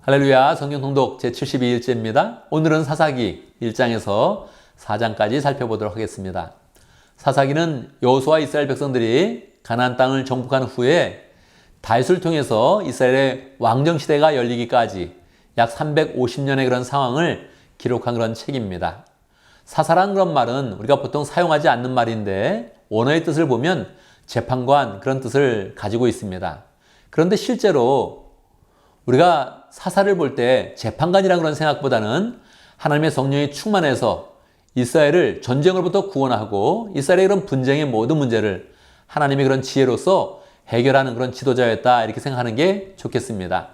할렐루야, 성경 통독 제72일째입니다. 오늘은 사사기 1장에서 4장까지 살펴보도록 하겠습니다. 사사기는 여호수아와 이스라엘 백성들이 가나안 땅을 정복한 후에 다윗을 통해서 이스라엘의 왕정 시대가 열리기까지 약 350년의 그런 상황을 기록한 그런 책입니다. 사사라는 그런 말은 우리가 보통 사용하지 않는 말인데 원어의 뜻을 보면 재판관 그런 뜻을 가지고 있습니다. 그런데 실제로 우리가 사사를 볼 때 재판관이라는 그런 생각보다는 하나님의 성령이 충만해서 이스라엘을 전쟁으로부터 구원하고 이스라엘의 그런 분쟁의 모든 문제를 하나님의 그런 지혜로서 해결하는 그런 지도자였다, 이렇게 생각하는 게 좋겠습니다.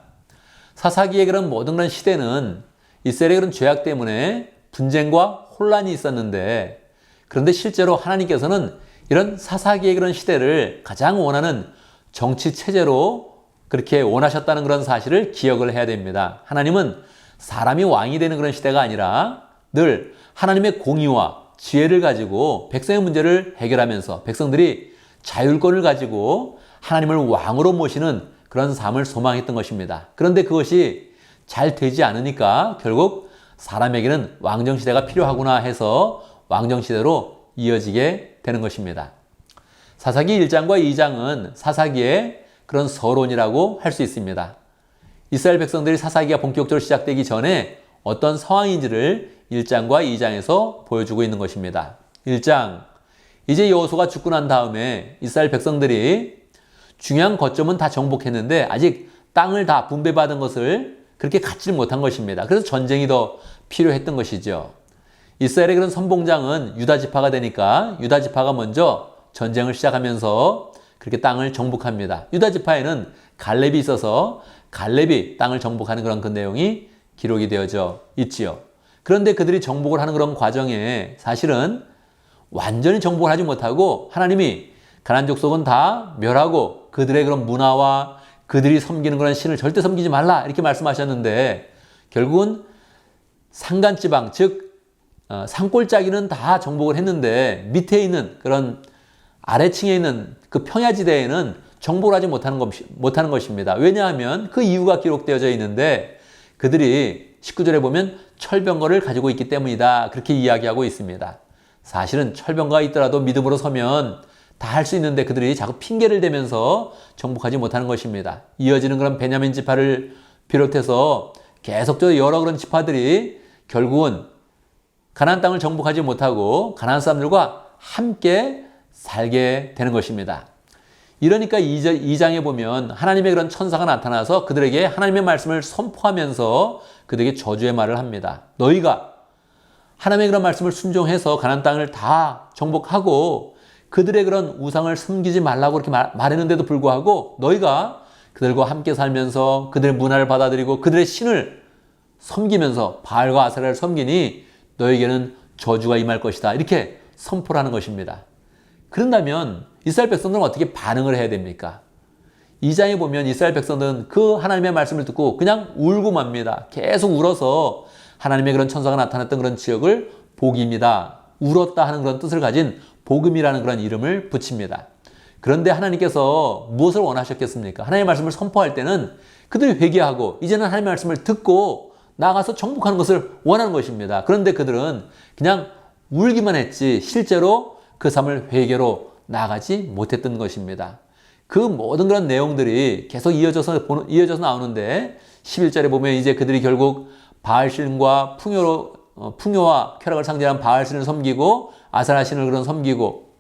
사사기의 그런 모든 그런 시대는 이스라엘의 그런 죄악 때문에 분쟁과 혼란이 있었는데, 그런데 실제로 하나님께서는 이런 사사기의 그런 시대를 가장 원하는 정치 체제로 그렇게 원하셨다는 그런 사실을 기억을 해야 됩니다. 하나님은 사람이 왕이 되는 그런 시대가 아니라 늘 하나님의 공의와 지혜를 가지고 백성의 문제를 해결하면서 백성들이 자율권을 가지고 하나님을 왕으로 모시는 그런 삶을 소망했던 것입니다. 그런데 그것이 잘 되지 않으니까 결국 사람에게는 왕정시대가 필요하구나 해서 왕정시대로 이어지게 되는 것입니다. 사사기 1장과 2장은 사사기의 그런 서론이라고 할 수 있습니다. 이스라엘 백성들이 사사기가 본격적으로 시작되기 전에 어떤 상황인지를 1장과 2장에서 보여주고 있는 것입니다. 1장, 이제 여호수아가 죽고 난 다음에 이스라엘 백성들이 중요한 거점은 다 정복했는데 아직 땅을 다 분배받은 것을 그렇게 갖지를 못한 것입니다. 그래서 전쟁이 더 필요했던 것이죠. 이스라엘의 그런 선봉장은 유다 지파가 되니까 유다 지파가 먼저 전쟁을 시작하면서 그렇게 땅을 정복합니다. 유다 지파에는 갈렙이 있어서 갈렙이 땅을 정복하는 그런 그 내용이 기록이 되어져 있지요. 그런데 그들이 정복을 하는 그런 과정에 사실은 완전히 정복을 하지 못하고 하나님이 가나안 족속은 다 멸하고 그들의 그런 문화와 그들이 섬기는 그런 신을 절대 섬기지 말라, 이렇게 말씀하셨는데 결국은 산간지방, 즉 산골짜기는 다 정복을 했는데 밑에 있는 그런 아래층에 있는 그 평야지대에는 정복을 하지 못하는 것입니다. 왜냐하면 그 이유가 기록되어져 있는데 그들이 19절에 보면 철병거를 가지고 있기 때문이다, 그렇게 이야기하고 있습니다. 사실은 철병거가 있더라도 믿음으로 서면 다 할 수 있는데 그들이 자꾸 핑계를 대면서 정복하지 못하는 것입니다. 이어지는 그런 베냐민 지파를 비롯해서 계속적으로 여러 그런 지파들이 결국은 가나안 땅을 정복하지 못하고 가나안 사람들과 함께 살게 되는 것입니다. 이러니까 2장에 보면 하나님의 그런 천사가 나타나서 그들에게 하나님의 말씀을 선포하면서 그들에게 저주의 말을 합니다. 너희가 하나님의 그런 말씀을 순종해서 가나안 땅을 다 정복하고 그들의 그런 우상을 섬기지 말라고 그렇게 말했는데도 불구하고 너희가 그들과 함께 살면서 그들의 문화를 받아들이고 그들의 신을 섬기면서 바알과 아세라를 섬기니 너에게는 저주가 임할 것이다, 이렇게 선포를 하는 것입니다. 그런다면 이스라엘 백성들은 어떻게 반응을 해야 됩니까? 2장에 보면 이스라엘 백성들은 그 하나님의 말씀을 듣고 그냥 울고 맙니다. 계속 울어서 하나님의 그런 천사가 나타났던 그런 지역을 복입니다, 울었다 하는 그런 뜻을 가진 복음이라는 그런 이름을 붙입니다. 그런데 하나님께서 무엇을 원하셨겠습니까? 하나님의 말씀을 선포할 때는 그들이 회개하고 이제는 하나님의 말씀을 듣고 나아가서 정복하는 것을 원하는 것입니다. 그런데 그들은 그냥 울기만 했지 실제로 그 삶을 회개로 나아가지 못했던 것입니다. 그 모든 그런 내용들이 계속 이어져서 나오는데 11절에 보면 이제 그들이 결국 바알신과 풍요와 쾌락을 상징하는 바알신을 섬기고 아세라신을 그런 섬기고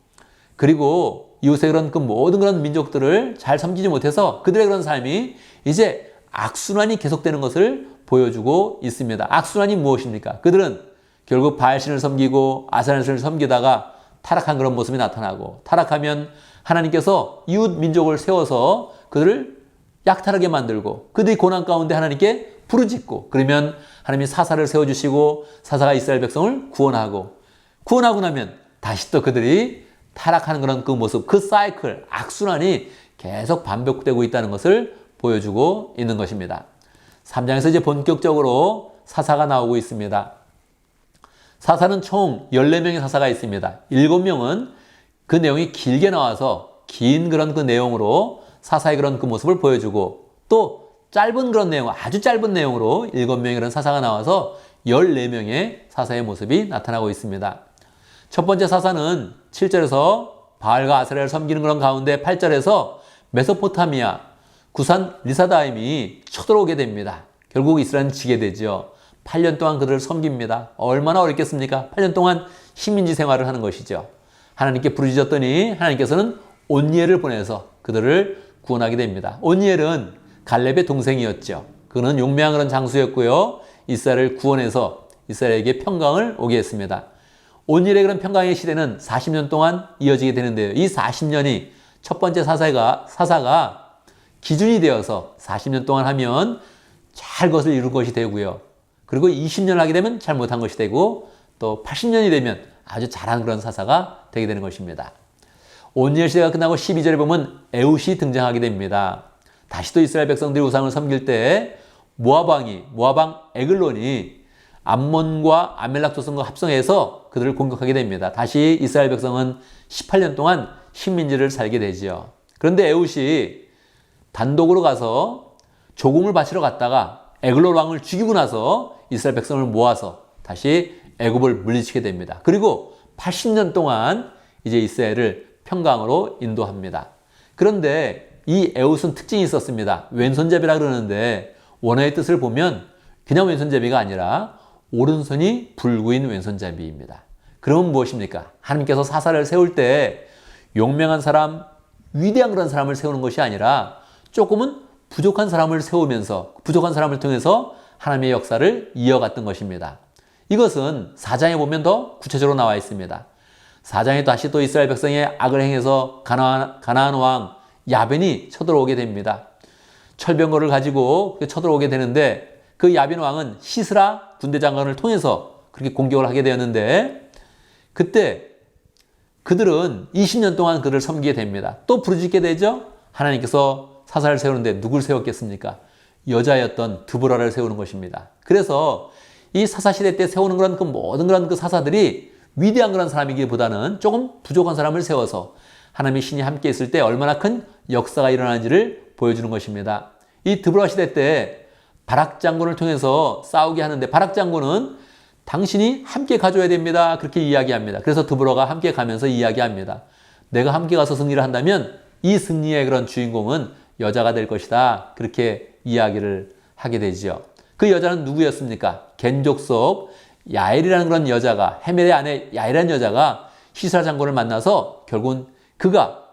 그리고 이웃의 그런 그 모든 그런 민족들을 잘 섬기지 못해서 그들의 그런 삶이 이제 악순환이 계속되는 것을 보여주고 있습니다. 악순환이 무엇입니까? 그들은 결국 바알신을 섬기고 아세라신을 섬기다가 타락한 그런 모습이 나타나고, 타락하면 하나님께서 이웃 민족을 세워서 그들을 약탈하게 만들고 그들이 고난 가운데 하나님께 부르짖고 그러면 하나님이 사사를 세워주시고 사사가 이스라엘 백성을 구원하고 나면 다시 또 그들이 타락하는 그런 그 모습, 그 사이클, 악순환이 계속 반복되고 있다는 것을 보여주고 있는 것입니다. 3장에서 이제 본격적으로 사사가 나오고 있습니다. 사사는 총 14명의 사사가 있습니다. 7명은 그 내용이 길게 나와서 긴 그런 그 내용으로 사사의 그런 그 모습을 보여주고 또 짧은 그런 내용, 아주 짧은 내용으로 7명의 그런 사사가 나와서 14명의 사사의 모습이 나타나고 있습니다. 첫 번째 사사는 7절에서 바알과 아세라를 섬기는 그런 가운데 8절에서 메소포타미아, 구산 리사다임이 쳐들어오게 됩니다. 결국 이스라엘은 지게 되죠. 8년 동안 그들을 섬깁니다. 얼마나 어렵겠습니까? 8년 동안 식민지 생활을 하는 것이죠. 하나님께 부르짖었더니 하나님께서는 온니엘을 보내서 그들을 구원하게 됩니다. 온니엘은 갈렙의 동생이었죠. 그는 용맹한 그런 장수였고요. 이스라엘을 구원해서 이스라엘에게 평강을 오게 했습니다. 온니엘의 그런 평강의 시대는 40년 동안 이어지게 되는데요. 이 40년이 첫 번째 사사가 기준이 되어서 40년 동안 하면 잘 것을 이룰 것이 되고요. 그리고 20년 하게 되면 잘 못한 것이 되고 또 80년이 되면 아주 잘한 그런 사사가 되게 되는 것입니다. 온니엘 시대가 끝나고 12절에 보면 에훗이 등장하게 됩니다. 다시 또 이스라엘 백성들이 우상을 섬길 때 모압 왕 에글론이 암몬과 아멜락 조선과 합성해서 그들을 공격하게 됩니다. 다시 이스라엘 백성은 18년 동안 식민지를 살게 되지요. 그런데 에훗이 단독으로 가서 조공을 바치러 갔다가 에글론 왕을 죽이고 나서 이스라엘 백성을 모아서 다시 애굽을 물리치게 됩니다. 그리고 80년 동안 이제 이스라엘을 평강으로 인도합니다. 그런데 이 에훗은 특징이 있었습니다. 왼손잡이라 그러는데 원어의 뜻을 보면 그냥 왼손잡이가 아니라 오른손이 불구인 왼손잡이입니다. 그러면 무엇입니까? 하나님께서 사사를 세울 때 용맹한 사람, 위대한 그런 사람을 세우는 것이 아니라 조금은 부족한 사람을 세우면서 부족한 사람을 통해서 하나님의 역사를 이어갔던 것입니다. 이것은 4장에 보면 더 구체적으로 나와 있습니다. 4장에 다시 또 이스라엘 백성의 악을 행해서 가나안 왕 야벤이 쳐들어오게 됩니다. 철병거를 가지고 쳐들어오게 되는데 그 야벤 왕은 시스라 군대 장관을 통해서 그렇게 공격을 하게 되었는데 그때 그들은 20년 동안 그를 섬기게 됩니다. 또 부르짖게 되죠. 하나님께서 사사를 세우는데 누굴 세웠겠습니까? 여자였던 드보라를 세우는 것입니다. 그래서 이 사사시대 때 세우는 그런 모든 그런 사사들이 위대한 그런 사람이기보다는 조금 부족한 사람을 세워서 하나님의 신이 함께 있을 때 얼마나 큰 역사가 일어나는지를 보여주는 것입니다. 이 드보라 시대 때 바락 장군을 통해서 싸우게 하는데 바락 장군은 당신이 함께 가줘야 됩니다. 그렇게 이야기합니다. 그래서 드보라가 함께 가면서 이야기합니다. 내가 함께 가서 승리를 한다면 이 승리의 그런 주인공은 여자가 될 것이다. 그렇게 이야기를 하게 되죠. 그 여자는 누구였습니까? 겐족 속 야엘이라는 그런 여자가 헤멜의 아내 야엘이라는 여자가 시스라 장군을 만나서 결국은 그가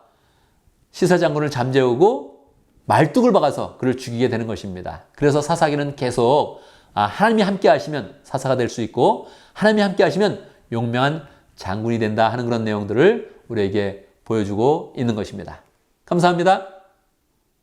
시스라 장군을 잠재우고 말뚝을 박아서 그를 죽이게 되는 것입니다. 그래서 사사기는 계속 하나님이 함께 하시면 사사가 될 수 있고 하나님이 함께 하시면 용맹한 장군이 된다 하는 그런 내용들을 우리에게 보여주고 있는 것입니다. 감사합니다.